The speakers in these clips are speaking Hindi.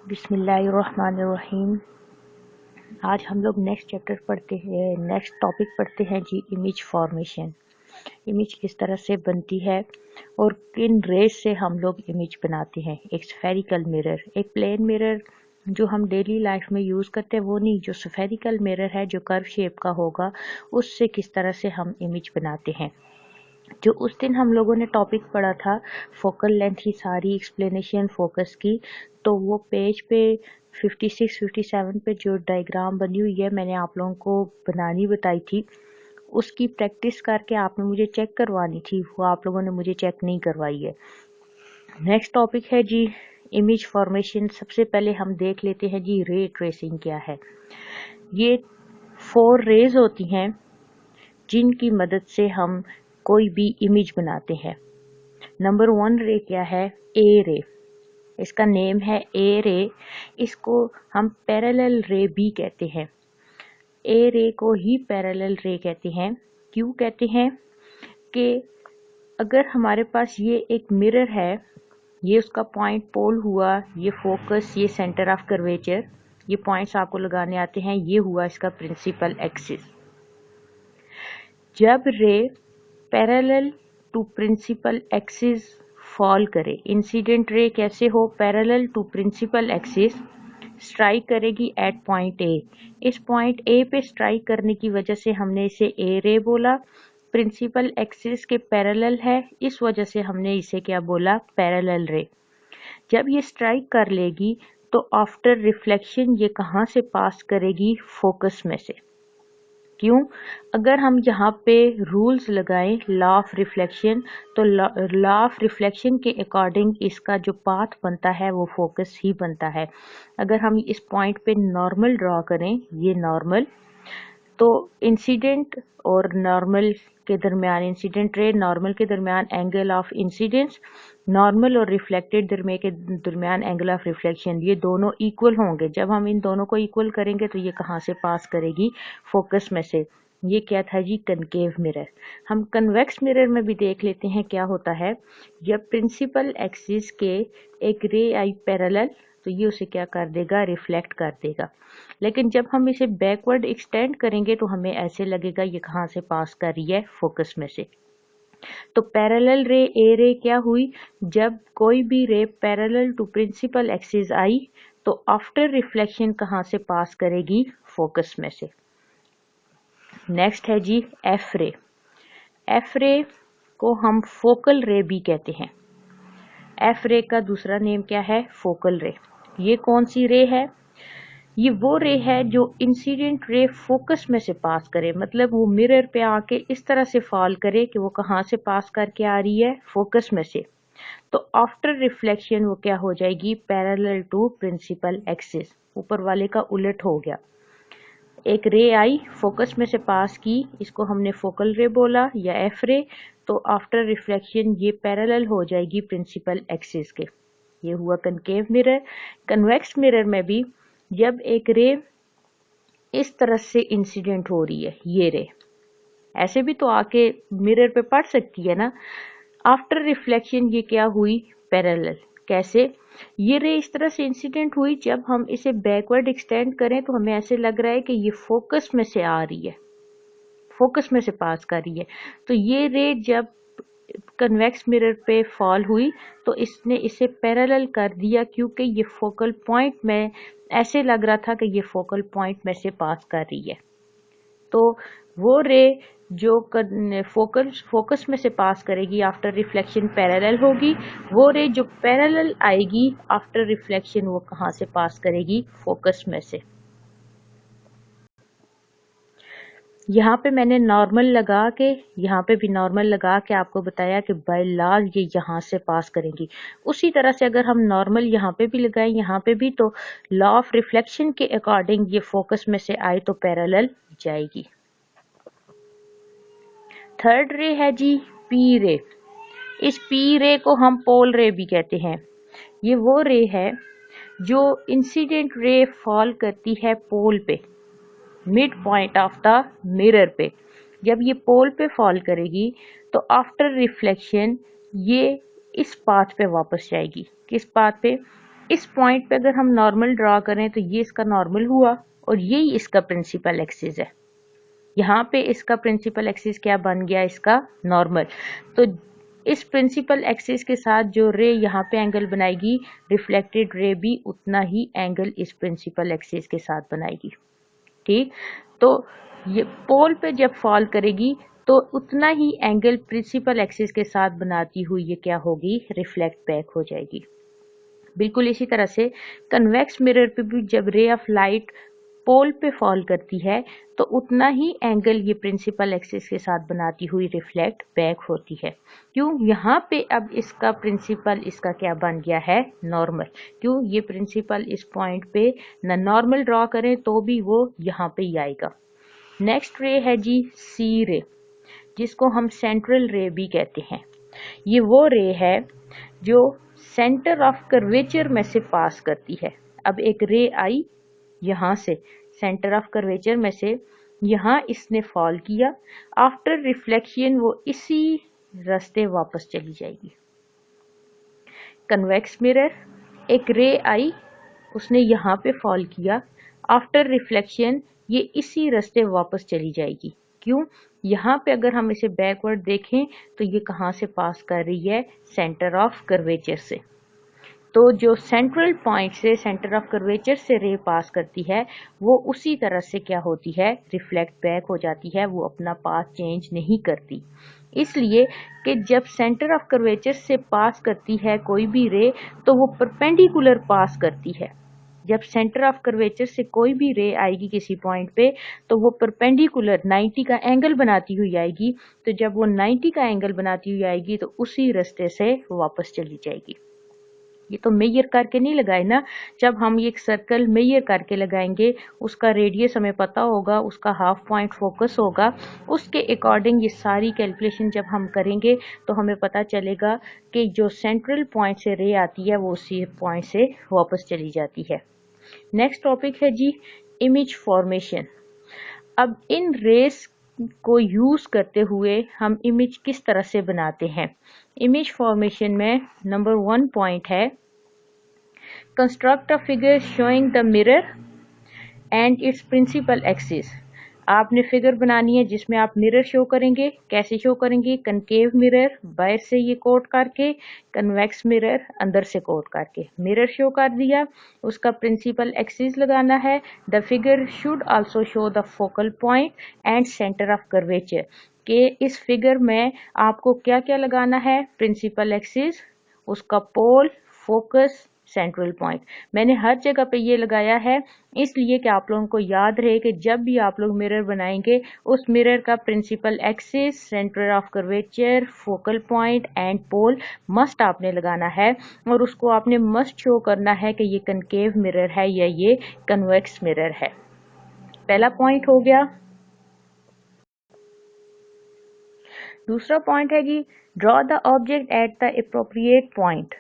बिस्मिल्लाहिर्रहमानिर्रहीम। आज हम लोग नेक्स्ट टॉपिक पढ़ते हैं जी, इमेज फॉर्मेशन। इमेज किस तरह से बनती है और किन रेज से हम लोग इमेज बनाते हैं। एक स्फेरिकल मिरर, एक प्लेन मिरर जो हम डेली लाइफ में यूज़ करते हैं वो नहीं, जो स्फेरिकल मिरर है जो कर्व शेप का होगा, उससे किस तरह से हम इमेज बनाते हैं। जो उस दिन हम लोगों ने टॉपिक पढ़ा था फोकल लेंथ की सारी एक्सप्लेनेशन फोकस की, तो वो पेज पे 56-57 पे जो डायग्राम बनी हुई है मैंने आप लोगों को बनानी बताई थी, उसकी प्रैक्टिस करके आपने मुझे चेक करवानी थी, वो आप लोगों ने मुझे चेक नहीं करवाई है। नेक्स्ट टॉपिक है जी इमेज फॉर्मेशन। सबसे पहले हम देख लेते हैं जी रे ट्रेसिंग क्या है। ये 4 रेज होती हैं जिनकी मदद से हम कोई भी इमेज बनाते हैं। नंबर 1 रे क्या है? ए रे। इसका नेम है ए रे। इसको हम पैरेलल रे भी कहते हैं। ए रे को ही पैरेलल रे कहते हैं। क्यों कहते हैं? कि अगर हमारे पास ये एक मिरर है, ये उसका पॉइंट पोल हुआ, ये फोकस, ये सेंटर ऑफ कर्वेचर, ये पॉइंट्स आपको लगाने आते हैं, ये हुआ इसका प्रिंसिपल एक्सिस। जब ray parallel to principal axis fall करे, इंसिडेंट रे कैसे हो? Parallel to principal axis strike करेगी एट पॉइंट ए। इस पॉइंट ए पे स्ट्राइक करने की वजह से हमने इसे ए रे बोला। प्रिंसिपल एक्सिस के पैरेलल है, इस वजह से हमने इसे क्या बोला? पैरेलल रे। जब ये स्ट्राइक कर लेगी तो आफ्टर रिफ्लेक्शन ये कहाँ से पास करेगी? फोकस में से। क्यों? अगर हम यहाँ पे रूल्स लगाएं लॉ ऑफ रिफ्लेक्शन, तो लॉ ऑफ रिफ्लेक्शन के अकॉर्डिंग इसका जो पाथ बनता है वो फोकस ही बनता है। अगर हम इस पॉइंट पे नॉर्मल ड्रॉ करें, ये नॉर्मल, तो इंसिडेंट और नॉर्मल के दरमियान, इंसिडेंट रे नॉर्मल के दरमियान एंगल ऑफ इंसिडेंस, नॉर्मल और रिफ्लेक्टेड के दरमियान एंगल ऑफ रिफ्लेक्शन, ये दोनों इक्वल होंगे। जब हम इन दोनों को इक्वल करेंगे तो ये कहाँ से पास करेगी? फोकस में से। ये क्या था जी? Concave mirror. हम कन्वेक्स मिरर में भी देख लेते हैं क्या होता है। जब प्रिंसिपल एक्सिस के एक रे आई पैरेलल, तो ये उसे क्या कर देगा? रिफ्लेक्ट कर देगा। लेकिन जब हम इसे बैकवर्ड एक्सटेंड करेंगे तो हमें ऐसे लगेगा ये कहाँ से पास कर रही है? फोकस में से। तो पैरेलल रे ए रे क्या हुई? जब कोई भी ray parallel to principal axis आई तो आफ्टर रिफ्लेक्शन कहाँ से पास करेगी? फोकस में से। नेक्स्ट है जी एफ रे। एफ रे को हम फोकल रे भी कहते हैं। एफ रे का दूसरा नेम क्या है? फोकल रे। ये कौन सी रे है? ये वो रे है जो इंसिडेंट रे फोकस में से पास करे, मतलब वो मिरर पे आके इस तरह से फॉल करे कि वो कहाँ से पास करके आ रही है? फोकस में से। तो आफ्टर रिफ्लेक्शन वो क्या हो जाएगी? Parallel to principal axis. ऊपर वाले का उलट हो गया। एक रे आई, फोकस में से पास की, इसको हमने फोकल रे बोला या एफ रे। तो आफ्टर रिफ्लेक्शन ये पैरेलल हो जाएगी प्रिंसिपल एक्सिस के। ये हुआ कनकेव मिरर। कन्वेक्स मिरर में भी जब एक रे इस तरह से इंसिडेंट हो रही है, ये रे ऐसे भी तो आके मिरर पे पड़ सकती है ना। आफ्टर रिफ्लेक्शन ये क्या हुई? पैरेलल। कैसे? ये रे इस तरह से इंसिडेंट हुई, जब हम इसे बैकवर्ड एक्सटेंड करें तो हमें ऐसे लग रहा है कि ये फोकस में से आ रही है, फोकस में से पास कर रही है। तो ये रे जब कन्वेक्स मिरर पे फॉल हुई तो इसने इसे पैरेलल कर दिया, क्योंकि ये फोकल पॉइंट में ऐसे लग रहा था कि ये फोकल पॉइंट में से पास कर रही है। तो वो रे जो फोकस में से पास करेगी आफ्टर रिफ्लेक्शन पैरेलल होगी। वो रे जो पैरेलल आएगी आफ्टर रिफ्लेक्शन वो कहाँ से पास करेगी? फोकस में से। यहाँ पे मैंने नॉर्मल लगा के, यहाँ पे भी नॉर्मल लगा के आपको बताया कि बाय लॉ ये यहाँ से पास करेंगी। उसी तरह से अगर हम नॉर्मल यहाँ पे भी लगाएं, यहाँ पे भी, तो लॉ ऑफ रिफ्लेक्शन के अकॉर्डिंग ये फोकस में से आए तो पैरेलल जाएगी। थर्ड रे है जी पी रे। इस पी रे को हम पोल रे भी कहते हैं। ये वो रे है जो इंसिडेंट रे फॉल करती है पोल पे, mid point of the mirror पे। जब ये पोल पे फॉल करेगी तो आफ्टर रिफ्लेक्शन ये इस पाथ पे वापस जाएगी। किस पाथ पे? इस पॉइंट पे अगर हम नॉर्मल ड्रॉ करें तो ये इसका नॉर्मल हुआ और यही इसका प्रिंसिपल एक्सिस है। यहाँ पे इसका प्रिंसिपल एक्सिस क्या बन गया, इसका नॉर्मल। तो इस प्रिंसिपल एक्सिस के साथ जो रे यहाँ पे एंगल बनाएगी, रिफ्लेक्टेड रे भी उतना ही एंगल इस प्रिंसिपल एक्सिस के साथ बनाएगी। ठीक, तो ये पोल पे जब फॉल करेगी तो उतना ही एंगल प्रिंसिपल एक्सिस के साथ बनाती हुई ये क्या होगी, रिफ्लेक्ट बैक हो जाएगी। बिल्कुल इसी तरह से कन्वेक्स मिरर पे भी जब रे ऑफ लाइट पोल पे फॉल करती है तो उतना ही एंगल ये प्रिंसिपल एक्सिस के साथ बनाती हुई रिफ्लेक्ट बैक होती है। क्यों, यहाँ पे अब इसका प्रिंसिपल इसका क्या बन गया है, नॉर्मल। क्यों, ये प्रिंसिपल इस पॉइंट पे न नॉर्मल ड्रॉ करें तो भी वो यहाँ पे ही आएगा। नेक्स्ट रे है जी सी रे, जिसको हम सेंट्रल रे भी कहते हैं। ये वो रे है जो सेंटर ऑफ कर्वेचर में से पास करती है। अब एक रे आई यहाँ से सेंटर ऑफ कर्वेचर में से, यहाँ इसने फॉल किया, आफ्टर रिफ्लेक्शन वो इसी रास्ते वापस चली जाएगी। कन्वेक्स मिरर, एक रे आई, उसने यहाँ पे फॉल किया, आफ्टर रिफ्लेक्शन ये इसी रास्ते वापस चली जाएगी। क्यों, यहाँ पे अगर हम इसे बैकवर्ड देखें तो ये कहाँ से पास कर रही है, सेंटर ऑफ कर्वेचर से। तो जो सेंट्रल पॉइंट से सेंटर ऑफ कर्वेचर से रे पास करती है वो उसी तरह से क्या होती है, रिफ्लेक्ट बैक हो जाती है, वो अपना पाथ चेंज नहीं करती। इसलिए कि जब सेंटर ऑफ कर्वेचर से पास करती है कोई भी रे तो वो परपेंडिकुलर पास करती है। जब सेंटर ऑफ कर्वेचर से कोई भी रे आएगी किसी पॉइंट पे तो वो परपेंडिकुलर 90 का एंगल बनाती हुई आएगी। तो जब वो 90 का एंगल बनाती हुई आएगी तो उसी रास्ते से वापस चली जाएगी। ये तो मेजर करके नहीं लगाए ना, जब हम ये एक सर्कल मेजर करके लगाएंगे उसका रेडियस हमें पता होगा, उसका हाफ पॉइंट फोकस होगा, उसके अकॉर्डिंग ये सारी कैलकुलेशन जब हम करेंगे तो हमें पता चलेगा कि जो सेंट्रल पॉइंट से रे आती है वो उसी पॉइंट से वापस चली जाती है। नेक्स्ट टॉपिक है जी इमेज फॉर्मेशन। अब इन रेस को यूज करते हुए हम इमेज किस तरह से बनाते हैं। इमेज फॉर्मेशन में नंबर 1 पॉइंट है, construct a figure showing the mirror and its principal axis. आपने फिगर बनानी है जिसमें आप मिरर शो करेंगे। कैसे शो करेंगे, कनकेव मिरर बाहर से ये कोट करके, कन्वेक्स मिरर अंदर से कोट करके। मिरर शो कर दिया, उसका प्रिंसिपल एक्सिस लगाना है। The figure should also show the focal point and centre of curvature. के इस फिगर में आपको क्या क्या लगाना है, प्रिंसिपल एक्सिस, उसका पोल, फोकस, सेंट्रल पॉइंट। मैंने हर जगह पे ये लगाया है इसलिए कि आप लोगों को याद रहे कि जब भी आप लोग मिरर बनाएंगे उस मिरर का principal axis, centre of curvature, focal point and pole must आपने लगाना है और उसको आपने मस्ट शो करना है कि ये कनकेव मिरर है या ये कन्वेक्स मिरर है। पहला पॉइंट हो गया। दूसरा पॉइंट है जी draw the object at the appropriate point.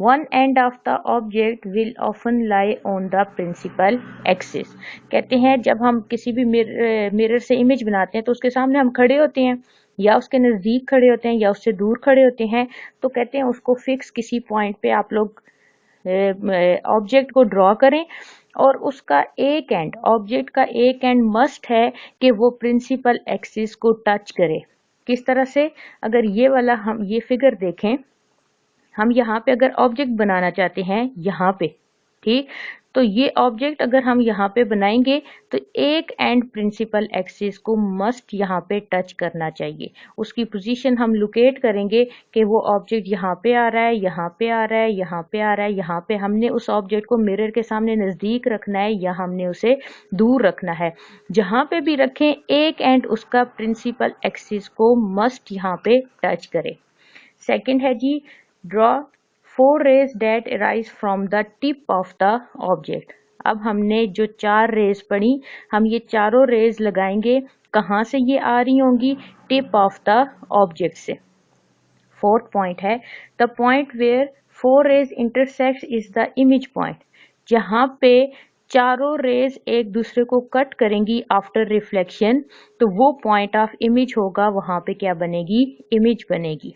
One end of the object will often lie on the principal axis। कहते हैं जब हम किसी भी मिरर से इमेज बनाते हैं तो उसके सामने हम खड़े होते हैं या उसके नज़दीक खड़े होते हैं या उससे दूर खड़े होते हैं, तो कहते हैं उसको फिक्स किसी पॉइंट पे आप लोग ऑब्जेक्ट को ड्रॉ करें और उसका एक एंड, ऑब्जेक्ट का एक एंड मस्ट है कि वो प्रिंसिपल एक्सिस को टच करे। किस तरह से, अगर ये वाला हम ये फिगर देखें, हम यहाँ पे अगर ऑब्जेक्ट बनाना चाहते हैं यहाँ पे, ठीक, तो ये ऑब्जेक्ट अगर हम यहाँ पे बनाएंगे तो एक एंड प्रिंसिपल एक्सिस को मस्ट यहाँ पे टच करना चाहिए। उसकी पोजीशन हम लोकेट करेंगे कि वो ऑब्जेक्ट यहाँ पे आ रहा है, यहाँ पे आ रहा है, यहाँ पे आ रहा है, यहाँ पे हमने उस ऑब्जेक्ट को मिरर के सामने नज़दीक रखना है या हमने उसे दूर रखना है। जहाँ पे भी रखें एक एंड उसका प्रिंसिपल एक्सिस को मस्ट यहाँ पे टच करे। सेकेंड है जी draw 4 rays that arise from the tip of the object। अब हमने जो 4 रेज पढ़ी, हम ये चारों रेज लगाएंगे, कहाँ से ये आ रही होंगी, टिप ऑफ द ऑब्जेक्ट से। फोर्थ पॉइंट है the point where 4 rays intersect is the image point. जहाँ पे चारों रेज एक दूसरे को कट करेंगी आफ्टर रिफ्लेक्शन तो वो पॉइंट ऑफ इमेज होगा, वहां पे क्या बनेगी, इमेज बनेगी।